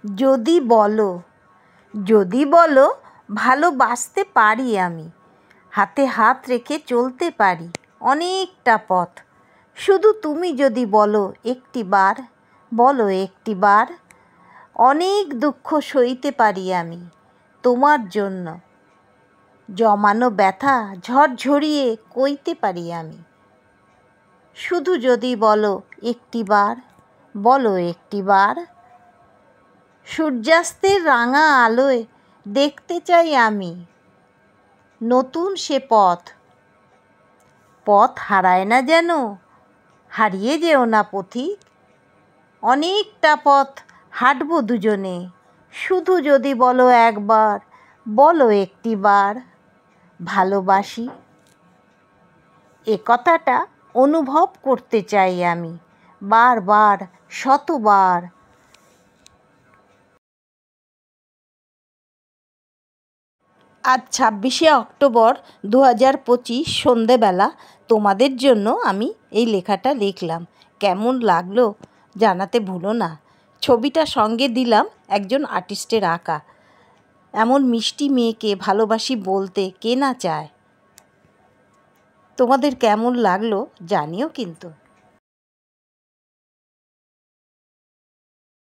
যদি বলো, যদি বলো ভালোবাসতে পারি আমি, হাতে হাত রেখে চলতে পারি অনেকটা পথ। শুধু তুমি যদি বলো একটিবার, বলো একটিবার, অনেক দুঃখ সইতে পারি আমি তোমার জন্য। জমানো ব্যথা ঝরঝরিয়ে কইতে পারি আমি। শুধু যদি বলো একটিবার, বলো একটিবার, সূর্যাস্তের রাঙা আলোয় দেখতে চাই আমি নতুন সে পথ। পথ হারায় না যেন, হারিয়ে যেও না পথিক। অনেকটা পথ হাঁটবো দুজনে, শুধু যদি বলো একবার, বলো একটিবার, ভালোবাসি। এ কথাটা অনুভব করতে চাই আমি বারবার, শতবার। আজ 26শে অক্টোবর 2025 সন্ধেবেলা তোমাদের জন্য আমি এই লেখাটা লিখলাম। কেমন লাগলো জানাতে ভুলো না। ছবিটা সঙ্গে দিলাম একজন আর্টিস্টের আঁকা। এমন মিষ্টি মেয়েকে ভালোবাসি বলতে কে না চায়। তোমাদের কেমন লাগলো জানিও কিন্তু।